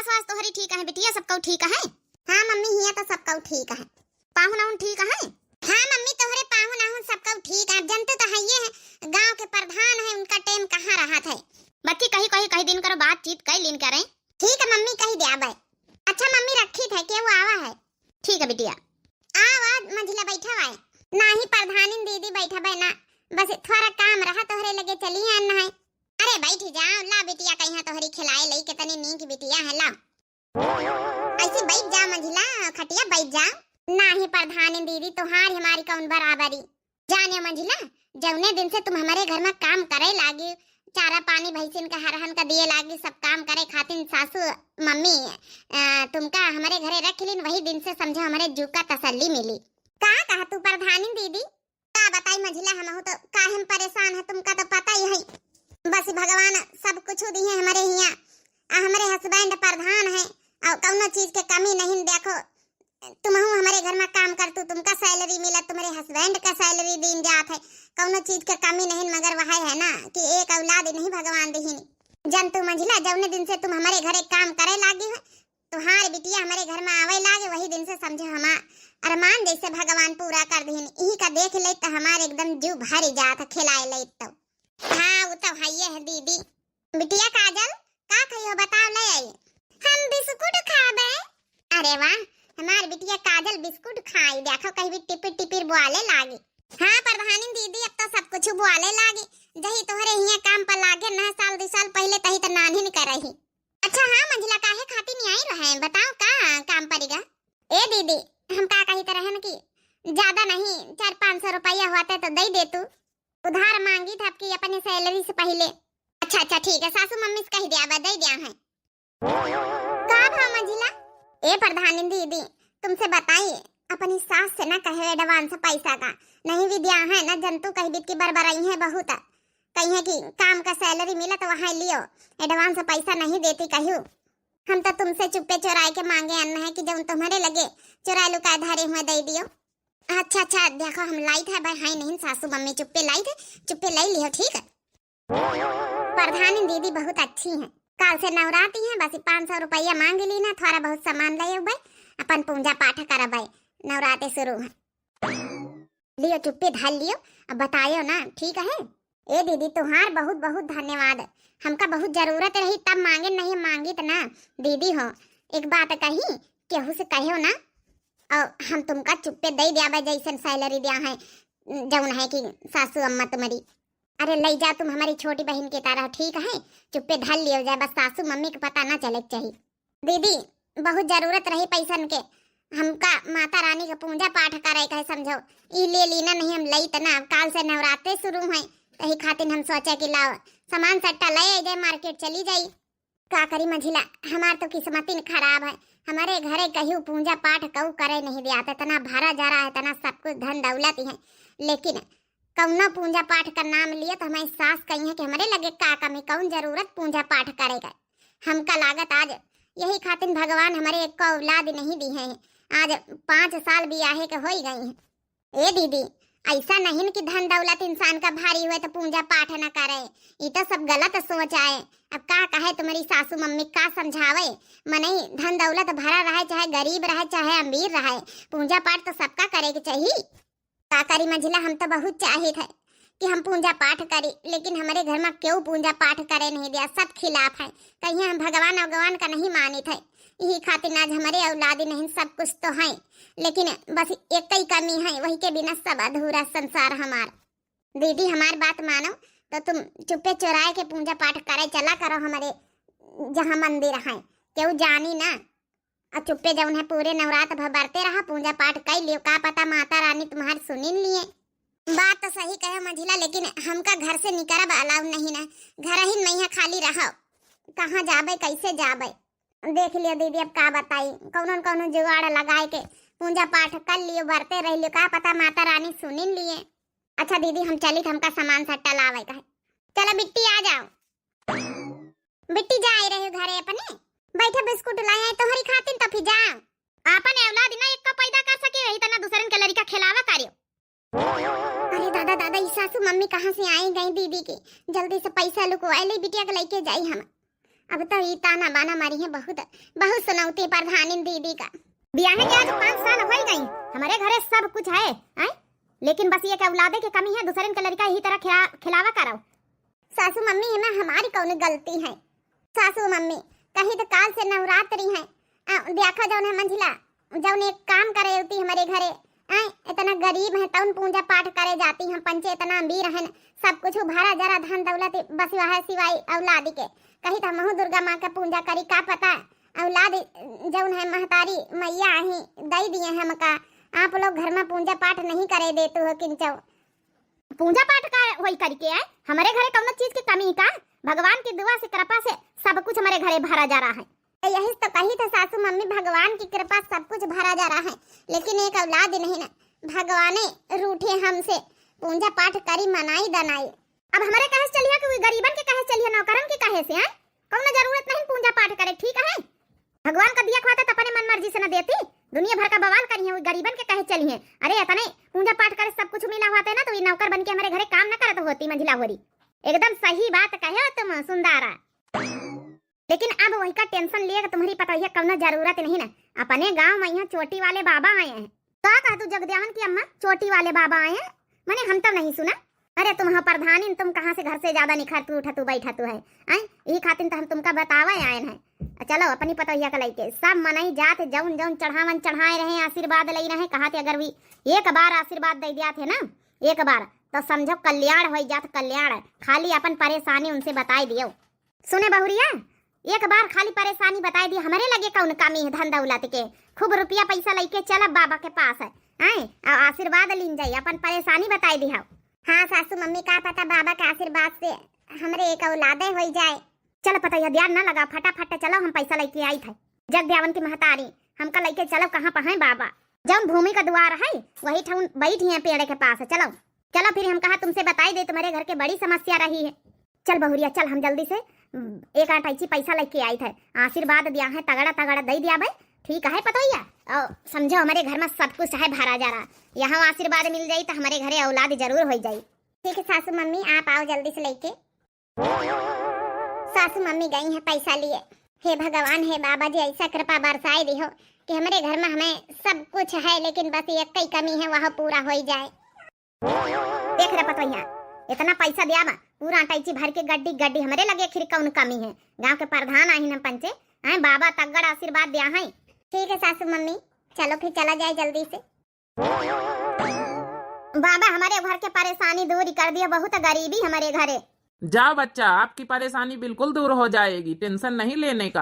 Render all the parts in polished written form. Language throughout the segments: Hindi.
फास तोहरी ठीक है बिटिया, सबका ठीक है? हाँ मम्मी हिया तो सबका ठीक है। पाहुन आहुन ठीक है? हाँ मम्मी तोहरे पाहुन आहुन सबका ठीक है। जनते तो है ये है गांव के प्रधान है, उनका टाइम कहाँ रहा था। बच्ची कही दिन करो बातचीत कई लीन करें। ठीक है मम्मी कही दे आवे। अच्छा मम्मी रखी थे के वो आवा है। ठीक है बिटिया। आवाज मंझिला बैठा है ना ही प्रधानी दीदी बैठा है ना, बस थोड़ा काम रहा तोहरे लगे चली आना है। अरे बैठ जाओ ला बिटिया, कहीं तोहरी खिलाए लई कितनी नीक बिटिया है ला। ऐसे बैठ जा मंझिला खटिया बैठ जा। नाही प्रधानी दीदी तुहार हमारी कौन बराबरी। जाने मंझिला जौने दिन से तुम हमारे घर में काम करे लागी, चारा पानी भैंसिन का हरहन का दिए लागी, सब काम करे खातिर सासू मम्मी तुमका हमारे घरे रख लीन, वही दिन से समझो हमारे जू का तसल्ली मिली। कहा तू प्रधानी दीदी का बताई मंझिला, हम हो तो काहे परेशान है तुमका तो पता ही है। बस भगवान सब कुछ दिए हमारे यहाँ, हमारे हस्बैंड प्रधान है और कौनो चीज के कमी नहीं। देखो तुम हमारे घर में काम कर तू, तुमका सैलरी मिला, तुम्हारे हस्बैंड का सैलरी दिन जात है, कौनो चीज के कमी नहीं। मगर वह है ना कि एक औलाद नहीं भगवान दीहिन। जन तू मंझिला जौने दिन से तुम हमारे घरे काम करे लागी है, तुहार बिटिया हमारे घर में आवे लागे, वही दिन से समझो हमार अरमान जैसे भगवान पूरा कर दीहिन। यही का देख ले तो हमारे एकदम जीव भरी जात खिलाए ले तो। हाँ वो तो है है दीदी। बिटिया काजल का कहियो बताओ ले आई। हम बिस्कुट खाबे। अरे वाह हमार बिटिया काजल बिस्कुट खाई, देखो कहीं भी टिपिर टिपिर बोले लागी। हाँ प्रधानी दीदी अब तो सब कुछ बोले लागी, जही तोहरे हिया काम पर लागे ना साल 2 साल पहले तही तो नान ही नहीं करही। अच्छा हाँ मंझिला काहे खाती नहीं आई रहे, बताओ का काम पड़ेगा। ए दीदी हम का कही तरह न की ज्यादा नहीं 400-500 रुपया होते तो दे दे तू, उधार मांगी था आपकी अपने सैलरी से पहले। अच्छा ठीक है सासू मम्मी से कह दिया दे दिया है। का भाव मंझिला? ए प्रधानी दीदी तुमसे बताइए अपनी सास से ना कहे एडवांस पैसा का नहीं भी दिया है ना, जंतु कही बीत की बरबराई है बहुत, कही है कि काम का सैलरी मिला तो वहाँ लियो, एडवांस पैसा नहीं देती कहूँ। हम तो तुमसे चुप्पे चुराए के मांगे अन्न है कि जब तुम्हारे लगे चुरा लुका धारे हुए दे दियो। अच्छा देखो हम लाई थे भाई हाई नहीं सासू मम्मी चुप्पे लाई थे, चुप्पे लाई लियो ठीक है। प्रधानी दीदी बहुत अच्छी है, काल से नवराती है, बस 500 रुपया मांग ली ना, थोड़ा बहुत सामान ले भाई अपन पूजा पाठ कर भाई, नवराते शुरू है लियो चुप्पे धाल लियो। अब बतायो ना ठीक है। ए दीदी तुम्हार बहुत बहुत धन्यवाद, हमका बहुत जरूरत रही तब मांगे, नहीं मांगी तो ना दीदी हो। एक बात कही केहू से कहो ना और हम तुमका चुप्पे दे दिया जैसन सैलरी दिया है जौन है कि सासू अम्मा तुम्हारी। अरे ले जा तुम हमारी छोटी बहन की तरह ठीक है, चुप्पे ढल लियो जाए, बस सासू मम्मी को पता ना चले चाहिए। दीदी बहुत जरूरत रही पैसन के, हमका माता रानी का पूजा पाठ करे कहे समझो, ई ले लीना नहीं हम लई तना, काल से नवरात्रे शुरू है तही खातिर हम सोचे कि लाओ सामान सट्टा ले जाए मार्केट चली जाई। का करी मंझिला हमार तो किस्मत ही खराब है, हमारे घरे कहूँ पूजा पाठ कहूँ करे नहीं दिया, तना भरा जा रहा है, तना सब कुछ धन दौलत है, लेकिन कौना पूजा पाठ का नाम लिया तो हमारी सास कही है कि हमारे लगे का कमी कौन जरूरत पूजा पाठ करेगा। हमका लागत आज यही खातिर भगवान हमारे एक को औलाद नहीं दी है, आज 5 साल ब्याहे के हो गई है। ए दीदी ऐसा नहीं कि धन दौलत इंसान का भारी हुए तो पूजा पाठ न करे, ये तो सब गलत सोच आए। अब का कहे तुम्हारी सासू मम्मी का समझावे, मने धन दौलत भरा रहे चाहे गरीब रहे चाहे अमीर रहे, पूजा पाठ तो सबका करे के चाहिए। का करी मंझिला हम तो बहुत चाहे थे कि हम पूजा पाठ करी, लेकिन हमारे घर में क्यों पूजा पाठ करे नहीं दिया, सब खिलाफ है, कहीं हम भगवान का नहीं माने थे, यही खातिर आज हमारे औलादी नहीं सब कुछ तो है, लेकिन बस एक ही कमी है, वही के बिना सब अधूरा संसार हमार। दीदी हमार बात मानो तो तुम चुप्पे चुराए के पूजा पाठ करे चला करो हमारे जहाँ मंदिर है, क्यों जानी ना, और चुप्पे जौन है पूरे नवरात्र भर बरते रहा पूजा पाठ कर लियो, का पता माता रानी तुम्हारे सुनिन लिए। बात तो सही कहे मंझिला, लेकिन हमका घर से निकलब अलाउ नहीं ना, घर ही नहीं खाली रहो, कहाँ जाबे कैसे जाबे। देख लियो दीदी अब का बताई, कौनो जुगाड़ लगाए के पूजा पाठ कर लियो बरते रह लियो, का पता माता रानी सुनिन लिए। अच्छा दीदी हम चली हमका सामान सट्टा लावे कहे, चलो बिट्टी आ जाओ। बिट्टी जा रहे घरे अपने बैठे बिस्कुट लाए तो हरी खातिन तो फिर जा आपन औलाद ना एक का पैदा कर सके रही तना दूसरन के लड़का खिलावा करियो। अरे दादा ई सासू मम्मी कहाँ से आई गई दीदी की, जल्दी से पैसा लुकवाए ले बिटिया के लेके जाई हम। अब तो ये ताना बाना मारी है बहुत बहुत सुनौती प्रधानी दीदी का। ब्याह के आज 5 साल हो गई, हमारे घरे सब कुछ है लेकिन बस ये के औलादे की कमी है, दूसरे के लड़का यही तरह खिलावा करो। सासू मम्मी है ना, हमारी कौन गलती है। सासू मम्मी कहीं तो काल से नवरात्रि है, देखा जाओ ना मंझिला जौन एक काम करे होती हमारे घरे इतना गरीब है तौन पूजा पाठ करे जाती हम, पंचे इतना अमीर है सब कुछ भरा जरा धन दौलत बस वह सिवाय औलाद के। कहीं तो महू दुर्गा माँ का पूजा करी, का पता औलाद जौन है महतारी मैया ही दई दिए हम का। आप लोग घर में पूजा पाठ नहीं करे देते हो, किंचो पूजा पाठ का वही करके है। हमारे घरे कौन चीज की कमी का, भगवान की दुआ से कृपा से सब कुछ हमारे घरे भरा जा रहा है। यही तो कही था सासू मम्मी, भगवान की कृपा सब कुछ भरा जा रहा है, लेकिन एक औलाद नहीं ना, भगवाने रूठे हमसे, पूजा पाठ करी मनाई दनाई। अब हमारे कहे चलिए कि गरीबन के कहे चलिए, नौकरन के कहे से है कौन जरूरत नहीं पूजा पाठ करे, ठीक है। भगवान का दिया खाता तो अपने मन मर्जी से न देती, दुनिया भर का बवाल करी है, गरीबन के कहे चलिए। अरे इतने पूजा पाठ करे सब कुछ मिला हुआ था ना, तो ये नौकर बन के हमारे घरे काम न करत होती मंझिला होरी। एकदम सही बात कहे तुम सुंदरा, लेकिन अब वही का टेंशन लिए तुम्हारी पता है कौन जरूरत नहीं ना। अपने गांव में यहाँ चोटी वाले बाबा आए हैं। क्या कहा तू जगदेवन की अम्मा, चोटी वाले बाबा आए हैं? मैंने हम तो नहीं सुना। अरे तुम हाँ प्रधानी, तुम कहाँ से घर से ज्यादा निखर तू उठा तू बैठा तू है यही खातिर तो हम तुमका बतावा आए हैं। चलो अपनी पतोहिया का लइके सब मनाई जात, जौन जौन चढ़ावन चढ़ाए रहे, आशीर्वाद ले रहे। कहा थे अगर भी एक बार आशीर्वाद दे दिया थे ना, एक बार तो समझो कल्याण हो जात, कल्याण। खाली अपन परेशानी उनसे बताई दियो। सुने बहुरिया, एक बार खाली परेशानी बताई दी, हमारे लगे कौन कमी है धन दौलत के, खूब रुपया पैसा लेके चल बाबा के पास है आशीर्वाद लीन जाई, अपन परेशानी बताई दी। हाँ सासू मम्मी, का पता बाबा के आशीर्वाद से हमरे एक औलादे हो जाए। चल पता यह ध्यान न लगा, फटाफट चलो हम पैसा लेके आई थे। जगदेवन की महतारी हमका लेके चलो, कहाँ पर है बाबा, जब भूमि का द्वार है वही ठून बैठी है पेड़ के पास। चलो चलो फिर हम कहा तुमसे बताई दे, तुम्हारे घर के बड़ी समस्या रही है। चल बहुरिया चल, हम जल्दी से एक आटाइची पैसा लेके आई थे, आशीर्वाद दिया है, तगड़ा तगड़ा दे दिया भाई, ठीक है पतोहिया। और समझो हमारे घर में सब कुछ है भरा जा रहा, यहाँ आशीर्वाद मिल जाई तो हमारे घरे औलाद जरूर हो जाई। ठीक है सासू मम्मी, आप आओ जल्दी से लेके। सासू मम्मी गई है पैसा लिए। हे भगवान, हे बाबा जी, ऐसा कृपा बरसाए दी हो कि हमारे घर में हमें सब कुछ है, लेकिन बस एक ही कमी है वह पूरा हो जाए। देख रहे पतोहिया, इतना पैसा दिया बा, पूरा टाइची भर के गड्डी गड्डी हमारे लगे, खिर कौन कमी है। गांव के प्रधान आई न पंचे बाबा तगड़ आशीर्वाद दिया है। ठीक है सासू मम्मी, चलो फिर चला जाए जल्दी से। बाबा हमारे घर के परेशानी दूर कर दिया, बहुत गरीबी हमारे घरे। जाओ बच्चा, आपकी परेशानी बिल्कुल दूर हो जाएगी, टेंशन नहीं लेने का।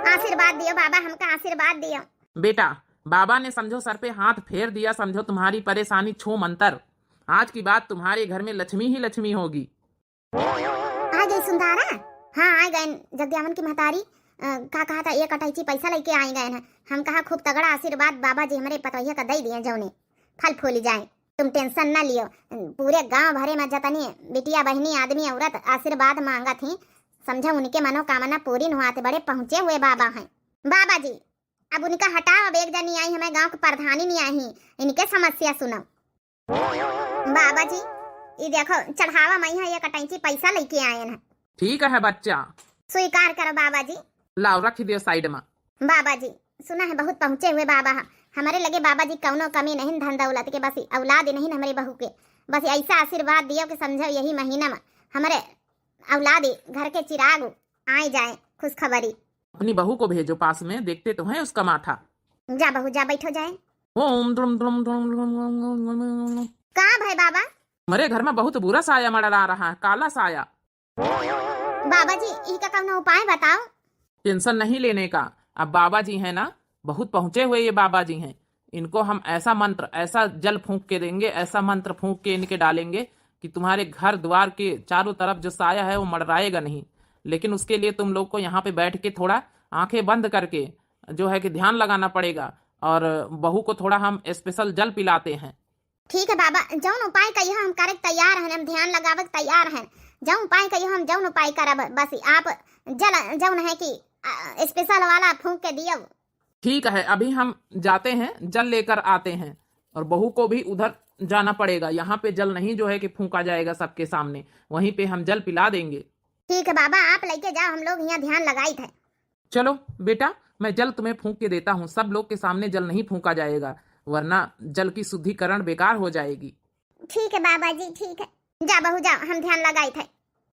आशीर्वाद दियो बाबा, हमका आशीर्वाद दियो। बेटा बाबा ने समझो सर पे हाथ फेर दिया, समझो तुम्हारी परेशानी छू मंतर। आज की बात तुम्हारे घर में लक्ष्मी ही लक्ष्मी होगी। आ गई सुंदरा? हाँ आ गए। जगदेवन की महतारी का कहा था एक अटाइची पैसा लेके आई गए हैं। हम कहा खूब तगड़ा आशीर्वाद बाबा जी हमारे पतोहिया का दे दिए, जौने फल फूल जाए, तुम टेंशन ना लियो। पूरे गांव भरे में जतनी बिटिया बहनी आदमी औरत आशीर्वाद मांगा थी, समझो उनके मनोकामना पूरी हुआ थे, बड़े पहुंचे हुए बाबा हैं। बाबा जी अब उनका हटाओ, अब एक जनी आई हमें गांव की प्रधानी नहीं आई, इनके समस्या सुनो। बाबा जी ये देखो चढ़ावा मैं यहाँ एक अटाइची पैसा लेके आए हैं। ठीक है बच्चा, स्वीकार करो बाबा जी। लाओ रख दियो साइड में। बाबा जी सुना है बहुत पहुंचे हुए बाबा हमारे लगे, बाबा जी कौनो कमी नहीं धन दौलत के, बस औलाद नहीं हमारे बहू के, बस ऐसा आशीर्वाद दियो कि समझो यही महीना में हमारे औलाद घर के चिराग आए जाए खुशखबरी। अपनी बहू को भेजो पास में, देखते तो हैं उसका माथा। जा बहू जा, बैठो जाए। ओम द्रुम द्रुम द्रुम द्रुम। कहाँ भाई बाबा? मेरे घर में बहुत बुरा साया मंडरा रहा है, काला साया। बाबा जी इसका कौनो उपाय बताओ। टेंशन नहीं लेने का, अब बाबा जी हैं ना, बहुत पहुंचे हुए ये बाबा जी हैं, इनको हम ऐसा मंत्र, ऐसा जल फूंक के देंगे, ऐसा मंत्र फूंक के इनके डालेंगे कि तुम्हारे घर द्वार के चारों तरफ जो साया है वो मडराएगा नहीं। लेकिन उसके लिए तुम लोग को यहाँ पे बैठ के थोड़ा आंखें बंद करके जो है कि ध्यान लगाना पड़ेगा, और बहू को थोड़ा हम स्पेशल जल पिलाते हैं। ठीक है बाबा, जौन उपाय कहियो हम करे तैयार हैं, हम ध्यान लगावे तैयार हैं। जौन उपाय कहियो हम जौन उपाय करब, बस आप जल जौन है कि स्पेशल वाला फूंक के दियो। ठीक है, अभी हम जाते हैं, जल लेकर आते हैं, और बहू को भी उधर जाना पड़ेगा। यहाँ पे जल नहीं जो है कि फूंका जाएगा सबके सामने, वहीं पे हम जल पिला देंगे। ठीक है बाबा, आप लेके जाओ, हम लोग यहाँ ध्यान लगाई थे। चलो बेटा, मैं जल तुम्हें फूंक के देता हूँ। सब लोग के सामने जल नहीं फूंका जाएगा, वरना जल की शुद्धिकरण बेकार हो जाएगी। ठीक है बाबा जी, ठीक है। जा बहू जाओ, हम ध्यान लगाई थे।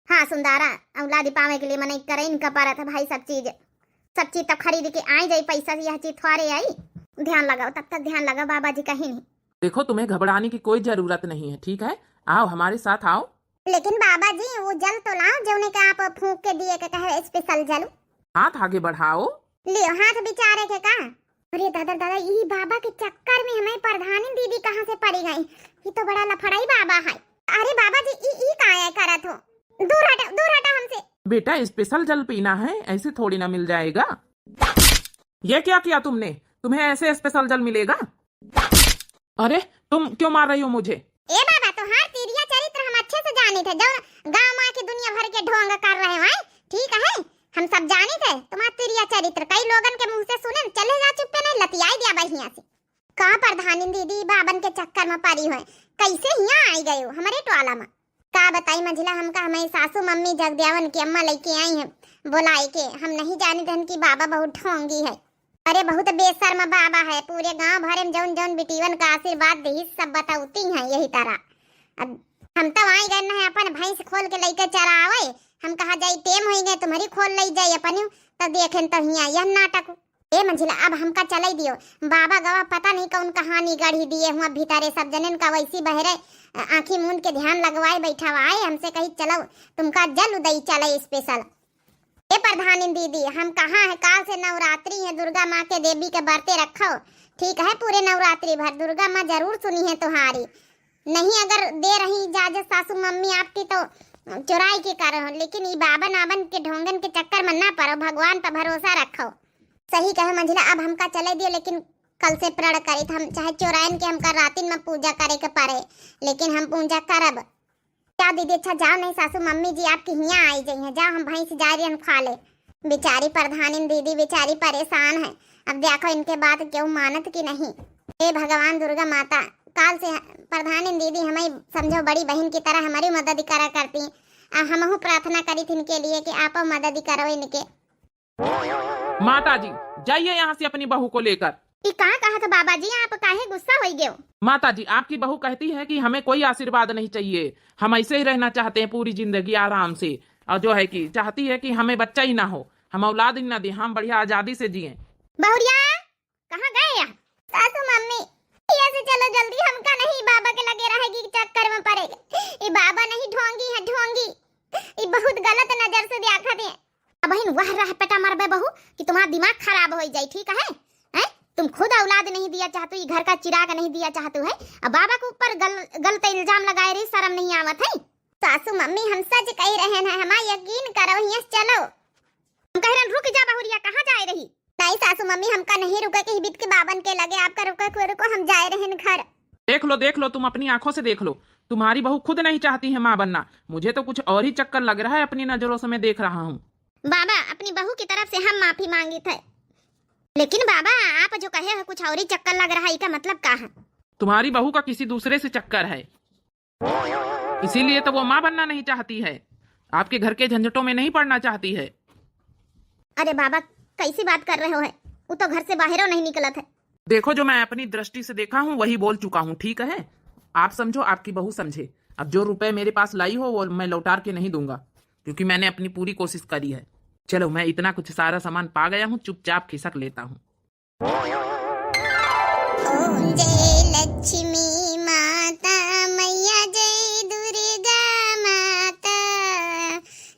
हाँ सुंदरा, औलादी पावे के लिए मन करे इनका पारा था भाई। सब चीज तब खरीद के आई जाई, पैसा यह चीज थोड़े आई। ध्यान लगाओ, तब तक ध्यान लगाओ बाबा जी, कहीं नहीं। देखो, तुम्हें घबराने की कोई जरूरत नहीं है, ठीक है? आओ हमारे साथ आओ। लेकिन बाबा जी वो जल तो लाओ जो ने का आप फूंक के दिए के कहे स्पेशल जल। हाथ आगे बढ़ाओ। लियो हाथ बिचारे के का। अरे दादा दादा, ये बाबा के चक्कर में हमें प्रधानी दीदी कहाँ से पड़ी गई। ये तो बड़ा लफड़ाई बाबा है। अरे बाबा जी ई काया करत हो, दूर हटा हमसे। बेटा, स्पेशल जल पीना है, ऐसे थोड़ी ना मिल जाएगा। ये क्या किया तुमने? तुम्हें ऐसे स्पेशल जल मिलेगा? अरे तुम क्यों मार रही हो मुझे? ए बाबा, तुम्हार तिरिया चरित्र हम अच्छे से जाने थे, जो गांव माँ की दुनिया भर के ढोंग कर रहे हो। ठीक है, हम सब जाने थे तुम्हारा तिरिया चरित्र। कई लोगन के मुंह से सुने, चले जा चुप पे नहीं लतियाई दिया बढ़िया से। का प्रधानी दीदी बाबन के चक्कर में पड़ी हो, कैसे यहाँ आई गए हो हमारे टोला में? का बताई मंझिला, हमका हमारी सासू मम्मी जगदेवन की अम्मा लेके आई है बुलाए के। हम नहीं जाने थे कि बाबा बहुत ढोंगी है। अरे बहुत बेशर्म बाबा है, पूरे गांव भरे में जौन जौन बिटीवन का आशीर्वाद दी सब बताउती हैं यही तरह। अब हम तो आई गए ना अपन भैंस खोल के लेकर चरावे। हम कहा जाई टेम हो गए, तुम्हारी खोल ले जाए अपन, तब देखें तो हिया यह नाटक। ए मंझिला, अब हमका चले दियो। बाबा गवा पता नहीं कौन कहानी गढ़ी दिए हुआ भीतरे, सब जनन का वैसी बहरे आंखी मूंद के ध्यान लगवाए बैठा हुआ। हमसे कही चलो तुमका जल उदई चले स्पेशल। ए प्रधानी दीदी, हम कहाँ है? काल से नवरात्रि है, दुर्गा माँ के देवी के बरते रखो। ठीक है, पूरे नवरात्रि भर दुर्गा माँ जरूर सुनी है तुम्हारी। नहीं अगर दे रही इजाजत सासू मम्मी आपकी तो चुराई के करो, लेकिन ये बाबन आबन के ढोंगन के चक्कर में ना पड़ो, भगवान पर भरोसा रखो। सही कहे मंझिला, अब हमका चले दियो, लेकिन कल से प्रण करी हम चाहे चोरायन के हमका रातिन में पूजा करे के पड़े, लेकिन हम पूजा करब। क्या दीदी, अच्छा जाओ, नहीं सासू मम्मी जी आपकी हियाँ आई जाइए। जाओ, हम भैंस जा रही हम खा ले। बेचारी प्रधानी दीदी बेचारी परेशान है। अब देखो इनके बात क्यों मानत की नहीं। हे भगवान दुर्गा माता, काल से प्रधानी दीदी हमें समझो बड़ी बहन की तरह हमारी मदद करा करती। हमहू प्रार्थना करी थी इनके लिए कि आप मदद करो इनके। माता जी, जाइए यहाँ से अपनी बहू को लेकर। कहा था बाबा जी, आप काहे गुस्सा हो गए? माता जी, आपकी बहू कहती है कि हमें कोई आशीर्वाद नहीं चाहिए, हम ऐसे ही रहना चाहते हैं पूरी जिंदगी आराम से। और जो है कि चाहती है कि हमें बच्चा ही ना हो, हम औलाद ही ना दे, हम बढ़िया आजादी से जिए। बहुरिया कहाँ गए? सासू मम्मी यहाँ से चलो जल्दी, हमका नहीं बाबा के लगे रहेगी चक्कर में पड़ेगा। ये बाबा नहीं ढोंगी है, ढोंगी ये बहुत गलत नजर से देखा दे। बहन वह रह पेटा मरबे बहू कि तुम्हारा दिमाग खराब हो जाए। ठीक है, तुम खुद औलाद नहीं दिया चाहते, ये घर का चिराग नहीं दिया चाहते है, अब बाबा के ऊपर गलत इल्जाम लगाए रही, शर्म नहीं आवत है? सासू मम्मी हम सच कह रहे हैं, हमारा यकीन करो, यहाँ चलो। हम कह रहे रुक जा बहुरिया, कहाँ जा रही? नहीं सासू मम्मी, हमका नहीं रुके कि हिबित के बाबन के लगे, आपका रुको, हम जा रहे हैं घर। देख लो, तुम अपनी आंखों से देख लो, तुम्हारी बहू खुद नहीं चाहती है माँ बनना। मुझे तो कुछ और ही चक्कर लग रहा है, अपनी नजरों से मैं देख रहा हूँ। बाबा, अपनी बहू की तरफ से हम माफी मांगी थे, लेकिन बाबा आप जो कहे हो कुछ और ही चक्कर लग रहा है, इसका मतलब क्या है? तुम्हारी बहू का किसी दूसरे से चक्कर है, इसीलिए तो वो माँ बनना नहीं चाहती है, आपके घर के झंझटों में नहीं पड़ना चाहती है। अरे बाबा कैसी बात कर रहे हो? है वो तो घर से बाहर नहीं निकला था। देखो, जो मैं अपनी दृष्टि से देखा हूँ वही बोल चुका हूँ, ठीक है? आप समझो, आपकी बहू समझे। अब जो रुपए मेरे पास लाई हो वो मैं लौटा के नहीं दूंगा, क्योंकि मैंने अपनी पूरी कोशिश करी है। चलो, मैं इतना कुछ सारा सामान पा गया हूँ, चुपचाप खिसक लेता हूँ। ओम जय लक्ष्मी माता मैया, जय दुर्गा माता,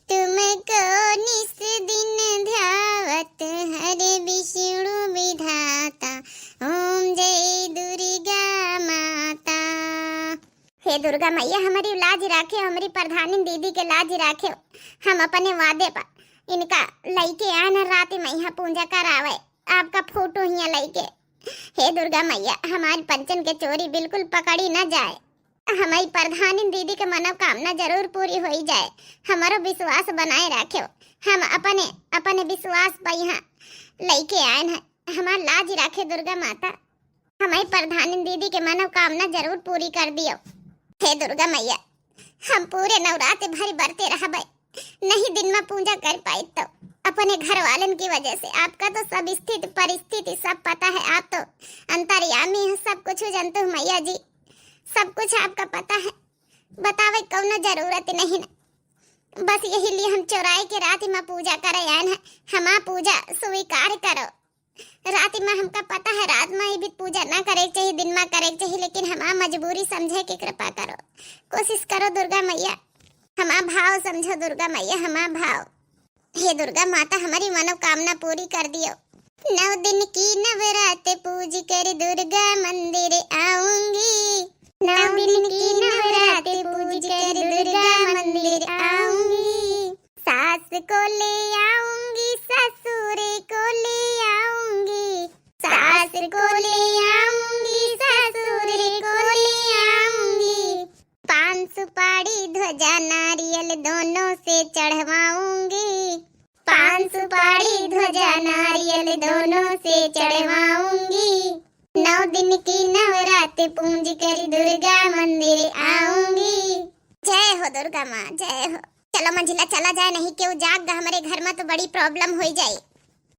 तुमको निस दिन ध्यावत हरे विष्णु विधाता। ओम जय दुर्गा माता। हे दुर्गा मैया, हमारी लाज राखे, हमारी प्रधानी दीदी के लाज राखे। हम अपने वादे पर इनका लइके आना रात में यहाँ पूजा करावे, आपका फोटो यहाँ लइके। हे दुर्गा मैया, हमारी पंचन के चोरी बिल्कुल पकड़ी न जाए, हमारी प्रधानी दीदी के मनोकामना जरूर पूरी हो जाए। हमारा विश्वास बनाए रखो, हम अपने विश्वास पर यहाँ लइके आए हैं, हमार लाज रखे दुर्गा माता। हमारी प्रधानी दीदी के मनोकामना जरूर पूरी कर दियो। हे दुर्गा मैया, हम पूरे नवरात्र भरी बरते रहबे, नहीं दिन में पूजा कर पाई तो अपने घर वालन की वजह से। आपका तो सब स्थिति परिस्थिति सब पता है, आप तो अंतर्यामी है, सब कुछ जानते हो मैया जी, सब कुछ आपका पता है। बतावे कौनो जरूरत नहीं ना, बस यही लिए हम चौराहे के रात में पूजा करे आए हैं। हमा पूजा स्वीकार करो। रात में हमका पता है रात में ही भी पूजा ना करे चाहिए, दिन में करे चाहिए, लेकिन हमा मजबूरी समझे की कृपा करो, कोशिश करो दुर्गा मैया, हमा भाव समझो दुर्गा मैया, हमा भाव। हे दुर्गा माता हमारी मनोकामना पूरी कर दियो। 9 दिन की नवरात पूज कर दुर्गा मंदिर आऊंगी, 9 दिन की नवरात पूज कर दुर्गा मंदिर आऊंगी। सास को ले आऊंगी, ससुर को ले आऊंगी, सास को ले आऊंगी, ससुर को ले आऊंगी। 5 सुपारी ध्वजा नारियल दोनों से चढ़वाऊंगी, 5 सुपारी ध्वजा नारियल दोनों से चढ़वाऊंगी। 9 दिन की नवरात पूज कर दुर्गा मंदिर आऊंगी। जय हो दुर्गा माँ, जय हो। चलो मंजिला चला जाए, नहीं क्यों जाग हमारे घर में तो बड़ी प्रॉब्लम हो जाए।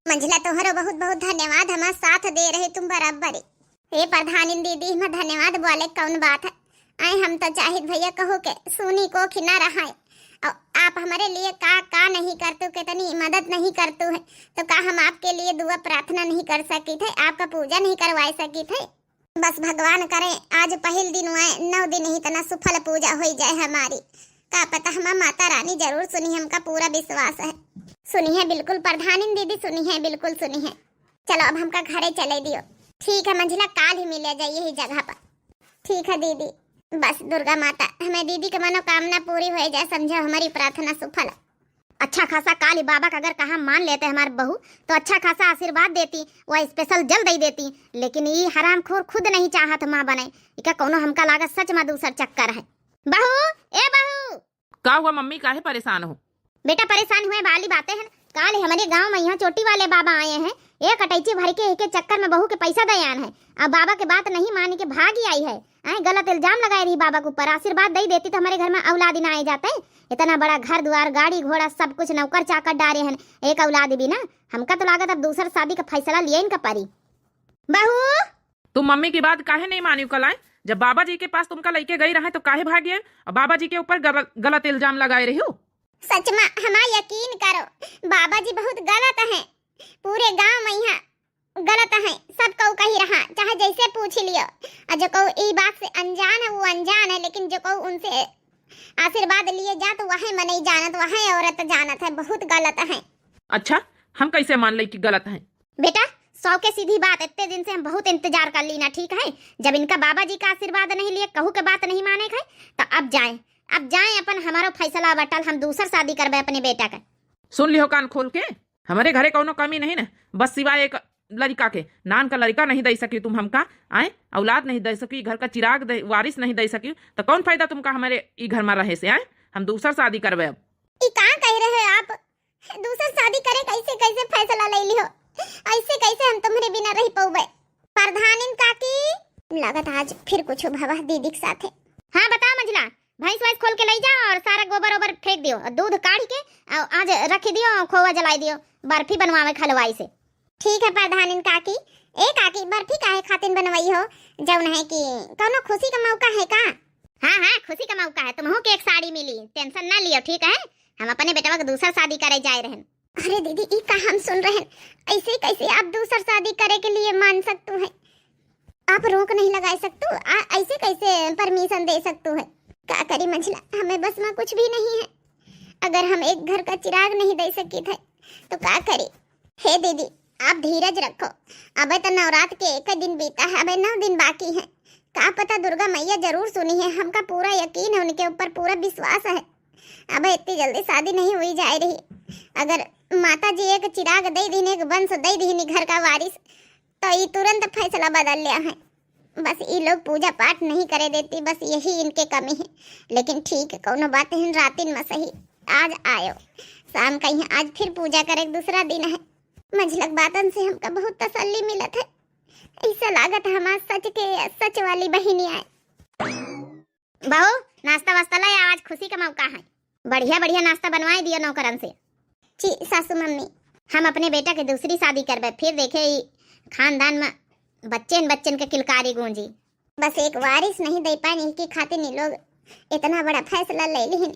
मंजिला तुम्हारो बहुत बहुत धन्यवाद, हमारा साथ दे रहे तुम बराबर। हे प्रधानी दीदी में धन्यवाद बोले कौन बात है। आए हम तो चाहिए भैया कहो के सुनी को खिना रहा है, और आप हमारे लिए का नहीं करते, कितनी मदद नहीं करते हैं, तो का हम आपके लिए दुआ प्रार्थना नहीं कर सकी थे, आपका पूजा नहीं करवा सकी थे। बस भगवान करे आज पहल दिन आए, 9 दिन ही तना सुफल पूजा हो जाए हमारी। का पता हमारा माता रानी जरूर सुनी, हमका पूरा विश्वास है, सुनी है बिल्कुल प्रधानी दीदी, सुनी है बिल्कुल सुनी है। चलो अब हमका घरे चले दियो। ठीक है मंजिला, काल ही मिले जाइए यही जगह पर। ठीक है दीदी, बस दुर्गा माता हमें दीदी की मनोकामना पूरी हो जाए, समझो हमारी प्रार्थना सफल। अच्छा खासा काली बाबा का अगर कहा मान लेते हमारे बहू तो अच्छा खासा आशीर्वाद देती, वह स्पेशल जल दे देती, लेकिन ये हरामखोर खुद नहीं चाहत माँ बने। इका कोनो हमका लागत सच में दूसर चक्कर है। बहू, ए बहू। का हुआ मम्मी, काहे परेशान हो? बेटा परेशान हुए वाली बातें हैं। काल हमारे गांव में यहाँ चोटी वाले बाबा आए हैं, एक अटैची भर के एक चक्कर में बहू के पैसा दयान है। अब बाबा के बात नहीं मान के भागी आई है, गलत इल्जाम लगाए रही बाबा के ऊपर। आशीर्वाद दे देती तो हमारे घर में औलाद ना आए जाते। इतना बड़ा घर द्वार गाड़ी घोड़ा सब कुछ नौकर चाकर डारे हैं, एक औलाद भी ना। हमका तो लागत अब दूसर शादी का फैसला लिया इनका परी। बहू तुम मम्मी की बात काहे नहीं मानी कल आए? जब बाबा जी के पास तुमका लेके गई रहे तो काहे भागी है और बाबा जी के ऊपर गलत इल्जाम लगाए रही हो? सच में हमारा यकीन करो, बाबा जी बहुत गलत हैं, पूरे गांव में यहाँ गलत है, सब कौ कही रहा, चाहे जैसे पूछ लियो। और जो कौ ई बात से अनजान है वो अनजान है, लेकिन जो कौ उनसे आशीर्वाद लिए जा तो वह नहीं जानत, वह औरत जानत है, बहुत गलत है। अच्छा हम कैसे मान ले कि गलत है? बेटा 100 के सीधी बात, इतने दिन से हम बहुत इंतजार कर ली ना, ठीक है। जब इनका बाबा जी का आशीर्वाद नहीं लिए, कहू के बात नहीं माने थे, तो अब जाए अपन हमारा फैसला बटल, हम दूसर शादी करबे अपने बेटा का। सुन लियो कान खोल के, हमारे घरे कोनो कमी नहीं ना, बस सिवाय एक लड़का के, नान का लड़का नहीं दे सकी तुम हमका, आए औलाद नहीं दे सकी, घर का चिराग वारिस नहीं दे सकी, तो कौन फायदा तुमका हमारे ई घर में रहे से? आए हम दूसर शादी करबे। अब ई कहां कह रहे हो आप? दूसर शादी करे कैसे फैसला ले लियो? ऐसे कैसे हम तुम्हारे बिना रह पाऊबे? प्रधानिन काकी लागत आज फिर कुछ भवा दीदी के साथ है। हाँ बता मंजला, भैंस वैस खोल के ले जाओ और सारा गोबर ओबर फेंक दियो, दूध काढ़ के आज रख दियो, खोवा जलाई दियो, बर्फी बनवावे खलवाई से। ठीक है प्रधानिन काकी। ए काकी बर्फी काहे खातिन बनवाई हो? जौन है कि कोनो खुशी का मौका है का? हाँ खुशी का मौका है, तुमहू के एक साड़ी मिली, टेंशन ना लियो, ठीक है। हम अपने बेटवा का दूसरा शादी करे जाए रहन। अरे दीदी ई का हम सुन रहे हैं, ऐसे कैसे आप दूसरा शादी करे के लिए मान सकते हैं? आप रोक नहीं लगा सकते, ऐसे कैसे परमिशन दे सकते हैं? क्या करी मंजिला, हमें बस में कुछ भी नहीं है। अगर हम एक घर का चिराग नहीं दे सके थे तो क्या करे? हे दीदी आप धीरज रखो, अब तो नवरात्र के 1 दिन बीता है, अब 9 दिन बाकी है। क्या पता दुर्गा मैया जरूर सुनी है, हमका पूरा यकीन है, उनके ऊपर पूरा विश्वास है। अब इतनी जल्दी शादी नहीं हुई जा रही। अगर माता जी एक चिराग दे दी, एक वंश दे दी घर का वारिस, तो ये तुरंत फैसला बदल लिया है। बस ये लोग पूजा पाठ नहीं करे देती, बस यही इनके कमी है। लेकिन ठीक है, कोनो बात है, रातिन में सही आज आयो, शाम का ही आज फिर पूजा करे, दूसरा दिन है। मंझलक बातन से हमका बहुत तसल्ली मिलत है, ऐसा लागत हमार सच वाली बहिनी आए। बहू नाश्ता वास्ता लाए, आज खुशी का मौका है। बढ़िया बढ़िया नाश्ता बनवाए दियो नौकरन से। जी सासू मम्मी, हम अपने बेटा के दूसरी शादी करबे, फिर देखे ई खानदान में बच्चन के किलकारी गूंजी। बस एक वारिस नहीं दे पानी की खातिर नी लोग इतना बड़ा फैसला ले ली।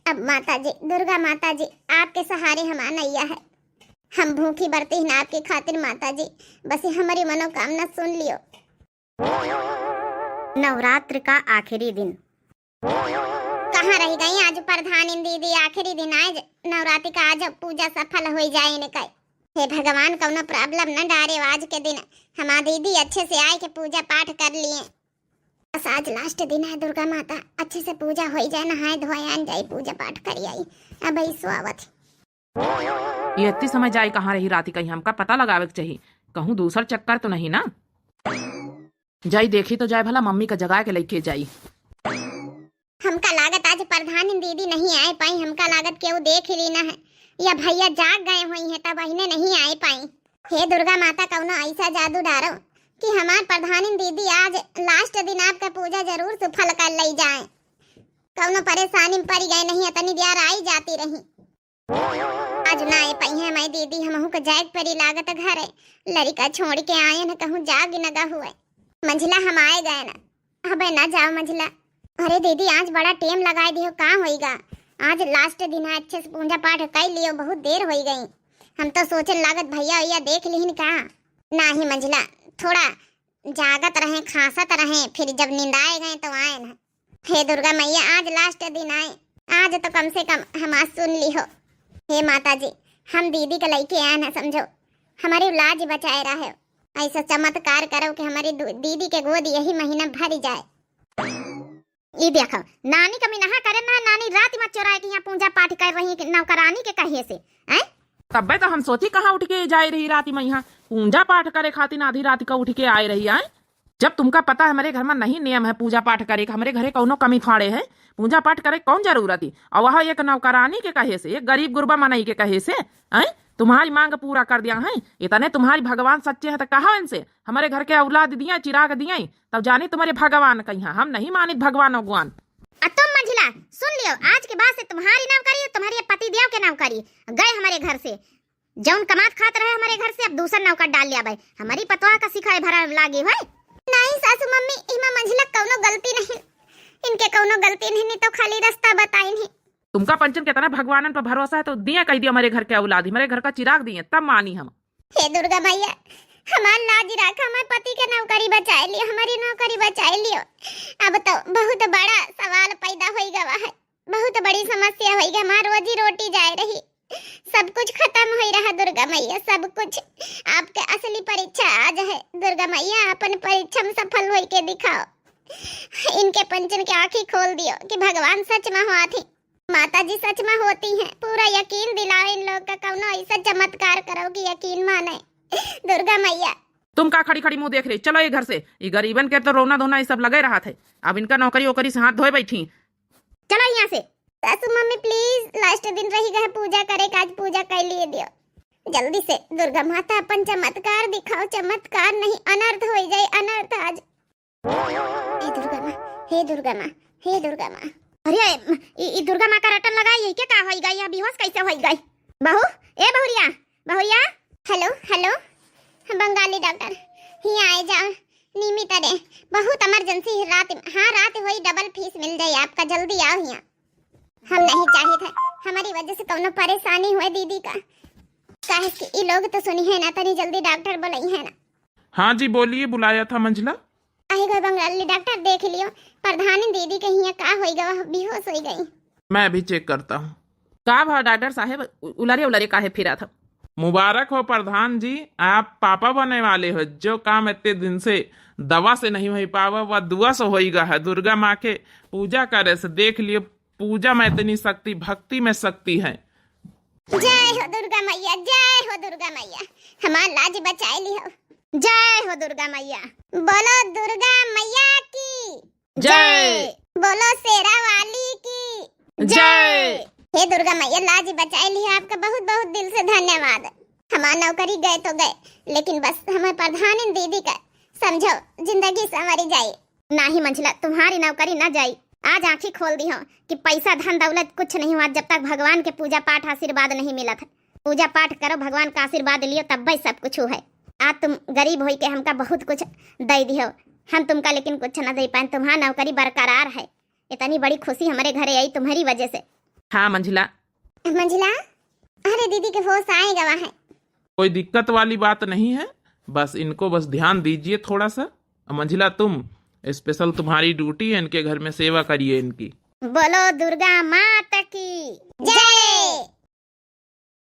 अब माता जी, दुर्गा माता जी, आपके सहारे हम नैया है। हम भूखी बरती हैं आपकी खातिर माता जी, बस हमारी मनोकामना सुन लियो। नवरात्र का आखिरी दिन। कहाँ रह गई आज प्रधान दीदी? आखिरी दिन आज नवरात्रि का, आज पूजा सफल हो जाए इनका। हे भगवान, कौनो प्रॉब्लम न डारे आज के दिन। हमारी दीदी अच्छे से आए के पूजा पाठ कर लिए। बस आज लास्ट दिन है, दुर्गा माता अच्छे से पूजा हो जाए, नहाए धोए आन जाए, पूजा पाठ करी आई। अब ही स्वागत। ये इतनी समय जाए कहाँ रही राती? कहीं हमका पता लगावे के चाहिए, कहूँ दूसर चक्कर तो नहीं ना। जाई देखी तो जाए भला, मम्मी का जगा के लेके जाई। हमका लागत आज प्रधान दीदी नहीं आए पाई, हमका लागत केहू देख ही लेना है, या भैया जाग गए हुई है तब बहने नहीं आए पाई। हे दुर्गा माता, कौनो ऐसा जादू डारो कि हमार प्रधान दीदी आज लास्ट दिन आपका पूजा जरूर सफल कर ले जाए। कौनो परेशानी में पड़ गए नहीं, इतनी देर आई जाती रही। आज ना आए पाई है मैं दीदी, हमहू को जाग परी लागत घरे। लड़का छोड़ के आए न, कहूँ जाग नगा हुए। मंझला हम आए गए ना, अब ना जाओ मंझला। अरे दीदी, आज बड़ा टेम लगाए दियो, कहाँ होएगा? आज लास्ट दिन है, अच्छे से पूजा पाठ कर लियो, बहुत देर हो गई। हम तो सोचने लागत भैया भैया देख लीन का। ना ही मंझला, थोड़ा जागत रहे, खासत रहे, फिर जब नींद आए गए तो आए ना। हे दुर्गा मैया, आज लास्ट दिन आए, आज तो कम से कम हम आज सुन ली हो। हे माता जी, हम दीदी के लेके आए ना, समझो हमारी लाज बचाए रहे। ऐसा चमत्कार करो कि हमारी दीदी के गोद यही महीना भर जाए। ये देखो, नानी कमी नहा करे ना, नानी रात में चोराए के यहाँ पूजा पाठ कर रही नौकरानी के कहे से, हैं? तब तो हम सोची कहाँ उठ के जाए रही राती में यहाँ पूजा पाठ करे खातिर आधी रात का उठ के आए रही है। जब तुमका पता है हमारे घर में नहीं नियम है पूजा पाठ करे का, हमारे घरे कौनो कमी फाड़े है, पूजा पाठ करे कौन जरूरत है? और वह एक नौकरानी के कहे से, एक गरीब गुरबा मनई के कहे से, हैं? तुम्हारी मांग पूरा कर दिया है। इतने तुम्हारी भगवान सच्चे हैं तो कहा इनसे हमारे घर के औलाद दिया, चिराग दिया, तब जाने तुम्हारे भगवान कहीं। हम नहीं मानित भगवान भगवान। तुम मंझला सुन लियो, आज के बाद से तुम्हारी नौकरी, तुम्हारे पति देव के नौकरी गए हमारे घर से। जौन कमात खात रहे हमारे घर से, अब दूसरा नौकर डाल लिया भाई। हमारी पतवा का सिखाए भरा लागे भाई। नहीं सासू मम्मी, इमा मंझला कौनो गलती नहीं, इनके कौनो गलती नहीं, तो खाली रास्ता बताई नहीं। तुमका पंचन कितना भगवान पर भरोसा है तो दिया कह दिया हमारे घर के औलाद, हमारे घर का चिराग दिए, तब मानी हम। हे दुर्गा मैया, हमार लाज रखा, हमारे पति के नौकरी बचाए लियो, हमारी नौकरी बचाए लियो। अब तो बहुत बड़ा सवाल पैदा हो गया है, बहुत बड़ी समस्या हो गई। हमार रोजी रोटी जाए रही, सब कुछ खत्म हो रहा। दुर्गा मैया, सब कुछ आपके असली परीक्षा आज है। दुर्गा मैया, अपन परीक्षा में सफल हो के दिखाओ। इनके पंचन की आंखें खोल दियो कि भगवान सच में हुआ थी, माता जी सच में होती हैं। पूरा यकीन दिलाओ इन लोग का, कौनो ऐसा चमत्कार करो कि यकीन माने। दुर्गा मैया, तुम का खड़ी खड़ी मुंह देख रही? चलो ये घर से, ये गरीबन के तो रोना धोना ये सब लगे रहा थे, अब इनका नौकरी वोकरी से हाथ धोए बैठी। चलो यहाँ से। सासू मम्मी प्लीज, लास्ट दिन रही गए पूजा करे, आज पूजा कर लिए दियो जल्दी से। दुर्गा माता, अपन चमत्कार दिखाओ, चमत्कार नहीं अनर्थ हो जाए, अनर्थ आज। हे दुर्गा माँ, हे दुर्गा माँ, हे दुर्गा माँ। अरे ये दुर्गा माँ का रटन लगाई है क्या? हो गई, बेहोश कैसे हो गई? बहू, ए बहुरिया, बहुरिया। हेलो हेलो, बंगाली डॉक्टर यहाँ आए जाओ। नियमित रे, बहुत इमरजेंसी रात, हाँ रात हुई, डबल फीस मिल जाए आपका, जल्दी आओ यहाँ। हम नहीं चाहे थे हमारी वजह से कौनो परेशानी हुए दीदी का, काहे कि ये लोग तो सुनी है ना, तनी जल्दी डॉक्टर बुलाई है ना। हाँ जी बोलिए, बुलाया था मंझला। आई गए बंगाली डॉक्टर, देख लियो प्रधान दीदी के यहाँ का हो गया, बेहोश हो गई। मैं भी चेक करता हूँ। का भा डॉक्टर साहब, उलरे उलरे काहे फिरा था? मुबारक हो प्रधान जी, आप पापा बने वाले हो। जो काम इतने दिन से दवा से नहीं हो पावा, वह दुआ से होगा है। दुर्गा माँ के पूजा करे से देख लियो, पूजा में इतनी शक्ति, भक्ति में शक्ति है। जय हो दुर्गा मैया, जय हो दुर्गा मैया, हमार लाज बचाए ली हो। जय हो दुर्गा मैया, बोलो दुर्गा मैया की जय, बोलो शेरा वाली की जय। हे दुर्गा मैया, लाज बचाए ली, आपका बहुत बहुत दिल से धन्यवाद। हमार नौकरी गए तो गए, लेकिन बस हमारे प्रधान दीदी का समझो जिंदगी संवरी जाए। ना ही मंझला, तुम्हारी नौकरी ना जाई, आज आंखें खोल दी हो कि पैसा धन दौलत कुछ नहीं हुआ जब तक भगवान के पूजा पाठ आशीर्वाद नहीं मिला था। पूजा पाठ करो, भगवान का आशीर्वाद लियो, तब भाई सब कुछ है। आज तुम गरीब हो के हमका बहुत कुछ दे दियो, हम तुमका लेकिन कुछ न दे पाए। तुम्हारा नौकरी बरकरार है, इतनी बड़ी खुशी हमारे घरे आई तुम्हारी वजह से। हाँ मंजिला। मंजिला, अरे दीदी के होश आए गवा है। कोई दिक्कत वाली बात नहीं है, बस इनको बस ध्यान दीजिए थोड़ा सा। मंजिला तुम स्पेशल तुम्हारी ड्यूटी है, इनके घर में सेवा करिए इनकी। बोलो दुर्गा माता की जय।